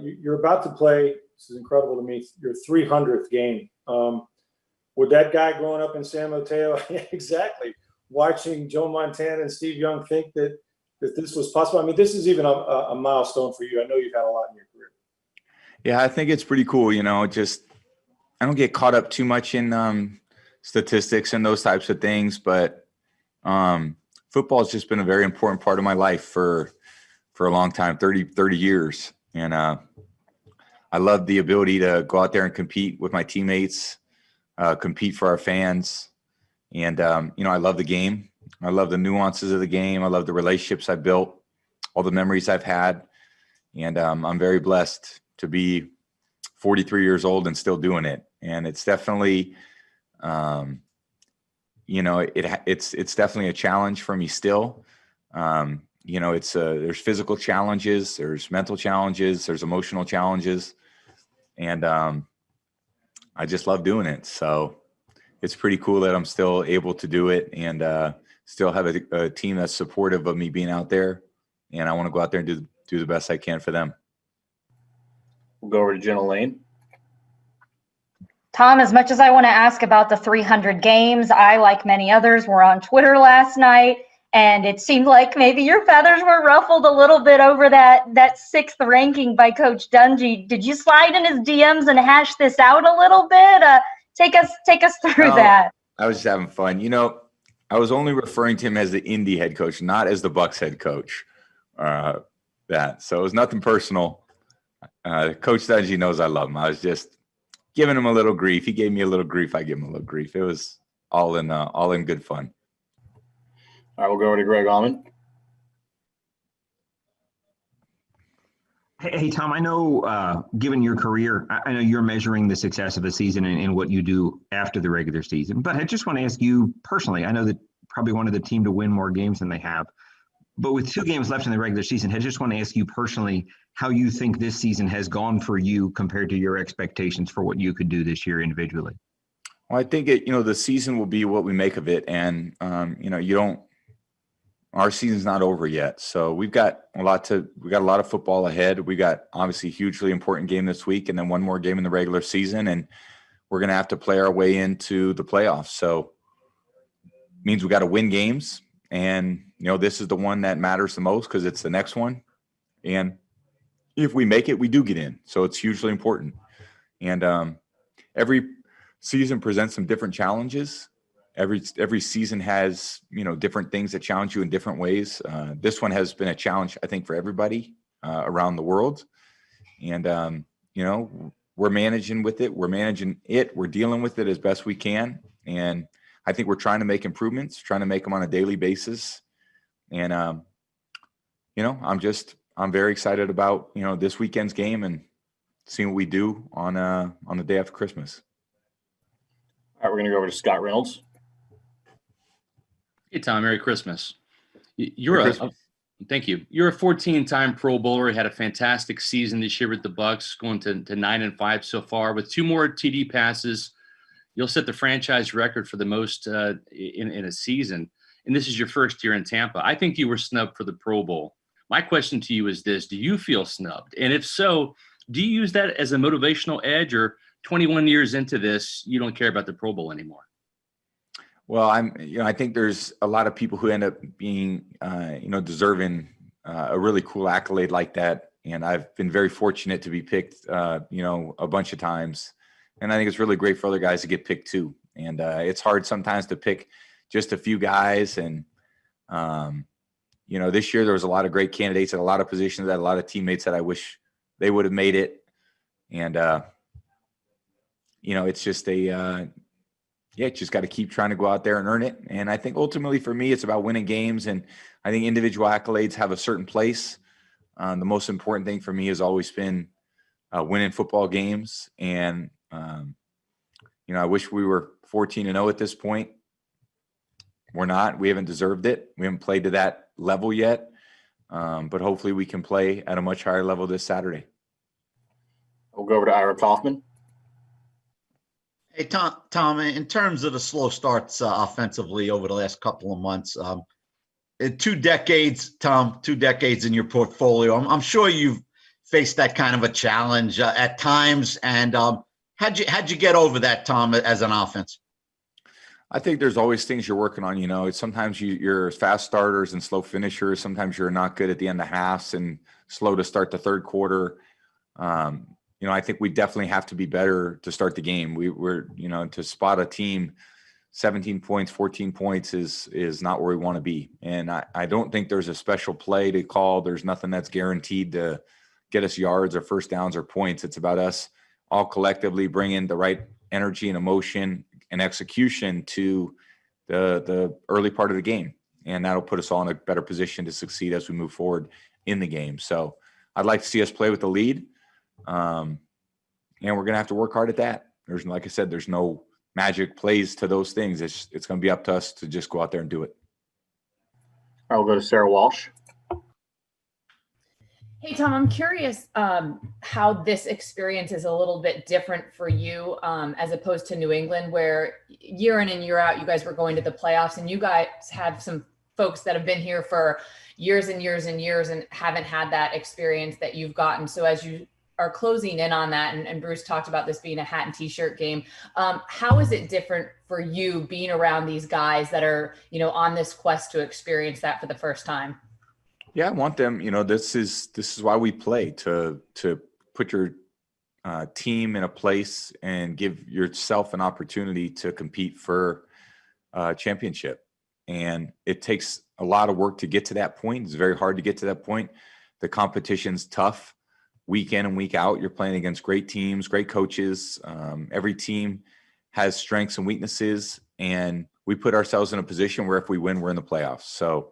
you're about to play. This is incredible to me. Your 300th game. Would that guy growing up in San Mateo, exactly, watching Joe Montana and Steve Young think that this was possible? I mean, this is even a milestone for you. I know you've had a lot in your career. Yeah, I think it's pretty cool. Just I don't get caught up too much in statistics and those types of things, but football has just been a very important part of my life for a long time, 30 years. And I love the ability to go out there and compete with my teammates, compete for our fans. And, I love the game. I love the nuances of the game. I love the relationships I built, all the memories I've had. And I'm very blessed to be 43 years old and still doing it. And it's definitely, it's definitely a challenge for me still. There's physical challenges, there's mental challenges, there's emotional challenges. And I just love doing it. So it's pretty cool that I'm still able to do it and still have a team that's supportive of me being out there. And I want to go out there and do the best I can for them. We'll go over to Jenna Lane. Tom, as much as I want to ask about the 300 games, I, like many others, were on Twitter last night, and it seemed like maybe your feathers were ruffled a little bit over that 6th ranking by Coach Dungy. Did you slide in his DMs and hash this out a little bit? Take us through that. I was just having fun. I was only referring to him as the Indy head coach, not as the Bucs head coach. So it was nothing personal. Coach Dungy knows I love him. I was just giving him a little grief. He gave me a little grief. I give him a little grief. It was all in good fun. All right, we'll go over to Greg Allman. Hey, Tom, I know given your career, I know you're measuring the success of the season and what you do after the regular season. But I just want to ask you personally, I know that probably wanted the team to win more games than they have. But with 2 games left in the regular season, I just want to ask you personally how you think this season has gone for you compared to your expectations for what you could do this year individually. Well, I think the season will be what we make of it. And, our season's not over yet. So we got a lot of football ahead. We got obviously a hugely important game this week and then one more game in the regular season. And we're going to have to play our way into the playoffs. So it means we got to win games. And, this is the one that matters the most because it's the next one. And if we make it, we do get in. So it's hugely important. And every season presents some different challenges. Every season has, different things that challenge you in different ways. This one has been a challenge, I think, for everybody around the world. And, we're managing with it. We're managing it. We're dealing with it as best we can. And I think we're trying to make improvements, trying to make them on a daily basis. And, I'm very excited about, this weekend's game and seeing what we do on the day after Christmas. All right, we're going to go over to Scott Reynolds. Hey, Tom, Merry Christmas. Thank you. You're a 14-time Pro Bowler. You had a fantastic season this year with the Bucs, going to 9-5 so far. With 2 more TD passes, you'll set the franchise record for the most in a season. And this is your first year in Tampa. I think you were snubbed for the Pro Bowl. My question to you is this: do you feel snubbed? And if so, do you use that as a motivational edge, or 21 years into this, you don't care about the Pro Bowl anymore? Well, I think there's a lot of people who end up being, deserving a really cool accolade like that. And I've been very fortunate to be picked, a bunch of times. And I think it's really great for other guys to get picked too. And it's hard sometimes to pick just a few guys. And, this year there was a lot of great candidates at a lot of positions, at a lot of teammates that I wish they would have made it. And, it's just just got to keep trying to go out there and earn it. And I think ultimately for me, it's about winning games. And I think individual accolades have a certain place. The most important thing for me has always been winning football games. And, I wish we were 14-0 at this point. We're not. We haven't deserved it. We haven't played to that level yet. But hopefully we can play at a much higher level this Saturday. We'll go over to Ira Kaufman. Hey, Tom, in terms of the slow starts offensively over the last couple of months, 2 decades, Tom, 2 decades in your portfolio, I'm sure you've faced that kind of a challenge at times. And how'd you get over that, Tom, as an offense? I think there's always things you're working on. Sometimes you're fast starters and slow finishers. Sometimes you're not good at the end of halves and slow to start the third quarter. I think we definitely have to be better to start the game. We're to spot a team 17 points, 14 points is not where we want to be. And I don't think there's a special play to call. There's nothing that's guaranteed to get us yards or first downs or points. It's about us all collectively bringing the right energy and emotion and execution to the early part of the game. And that'll put us all in a better position to succeed as we move forward in the game. So I'd like to see us play with the lead. And we're going to have to work hard at that. Like I said, there's no magic plays to those things. It's going to be up to us to just go out there and do it. All right, we'll go to Sarah Walsh. Hey, Tom, I'm curious how this experience is a little bit different for you as opposed to New England, where year in and year out, you guys were going to the playoffs, and you guys have some folks that have been here for years and years and years and haven't had that experience that you've gotten. So as you are closing in on that, and Bruce talked about this being a hat and t-shirt game, how is it different for you being around these guys that are, on this quest to experience that for the first time? Yeah, I want them. This is why we play, to put your team in a place and give yourself an opportunity to compete for a championship. And it takes a lot of work to get to that point. It's very hard to get to that point. The competition's tough. Week in and week out, you're playing against great teams, great coaches. Every team has strengths and weaknesses, and we put ourselves in a position where if we win, we're in the playoffs. So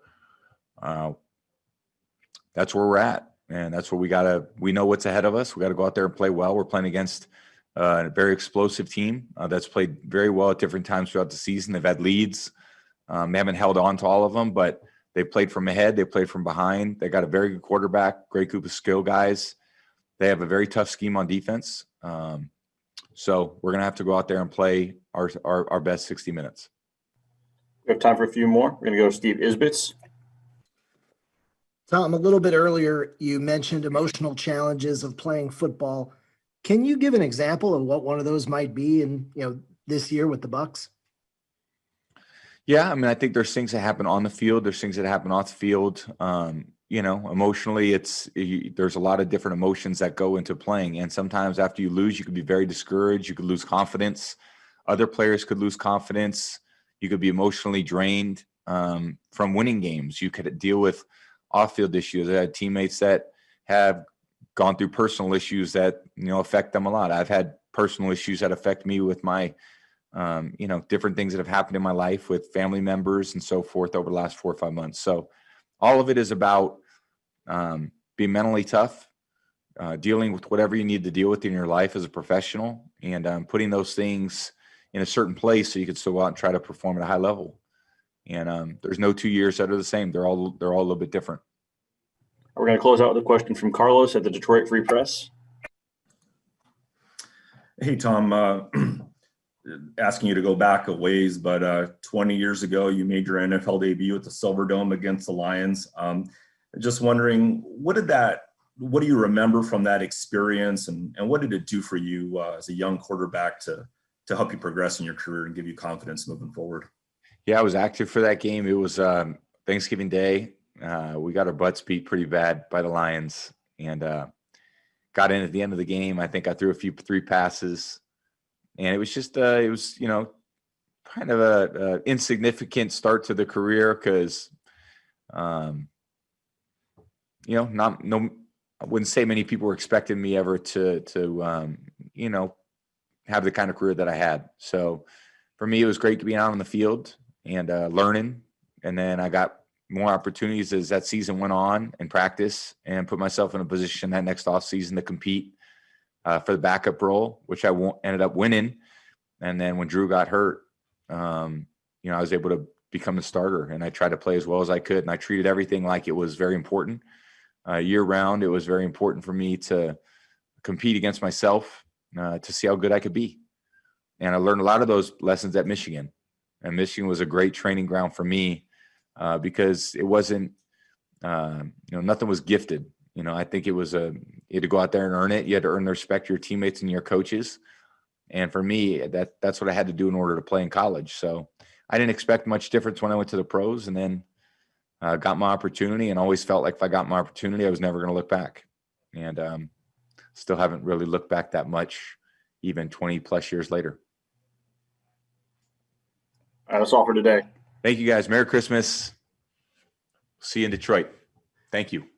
that's where we're at, and that's what we know what's ahead of us. We got to go out there and play well. We're playing against a very explosive team that's played very well at different times throughout the season. They've had leads. They haven't held on to all of them, but they played from ahead. They played from behind. They got a very good quarterback, great group of skill guys. They have a very tough scheme on defense. So we're going to have to go out there and play our best 60 minutes. We have time for a few more. We're going to go to Steve Isbitz. Tom, a little bit earlier, you mentioned emotional challenges of playing football. Can you give an example of what one of those might be this year with the Bucs? Yeah, I think there's things that happen on the field. There's things that happen off the field. Emotionally, there's a lot of different emotions that go into playing. And sometimes after you lose, you could be very discouraged. You could lose confidence. Other players could lose confidence. You could be emotionally drained from winning games. You could deal with off-field issues. I had teammates that have gone through personal issues that, affect them a lot. I've had personal issues that affect me with my, different things that have happened in my life with family members and so forth over the last 4 or 5 months. So all of it is about being mentally tough, dealing with whatever you need to deal with in your life as a professional, and putting those things in a certain place so you can still go out and try to perform at a high level. And there's no 2 years that are the same. They're all a little bit different. We're going to close out with a question from Carlos at the Detroit Free Press. Hey, Tom, asking you to go back a ways, but 20 years ago, you made your NFL debut at the Silverdome against the Lions. Just wondering, what do you remember from that experience, and what did it do for you as a young quarterback to help you progress in your career and give you confidence moving forward? Yeah, I was active for that game. It was Thanksgiving Day. We got our butts beat pretty bad by the Lions, and got in at the end of the game. I think I threw three passes, and it was just kind of a insignificant start to the career because I wouldn't say many people were expecting me ever to have the kind of career that I had. So for me, it was great to be out on the field and learning. And then I got more opportunities as that season went on and practice, and put myself in a position that next off season to compete for the backup role, which I ended up winning. And then when Drew got hurt, I was able to become the starter, and I tried to play as well as I could. And I treated everything like it was very important. Year round, it was very important for me to compete against myself to see how good I could be. And I learned a lot of those lessons at Michigan. And Michigan was a great training ground for me because it wasn't, nothing was gifted. I think it was You had to go out there and earn it. You had to earn the respect of your teammates and your coaches. And for me, that's what I had to do in order to play in college. So I didn't expect much difference when I went to the pros, and then got my opportunity, and always felt like if I got my opportunity, I was never going to look back. And still haven't really looked back that much, even 20 plus years later. That's all for today. Thank you guys. Merry Christmas. See you in Detroit. Thank you.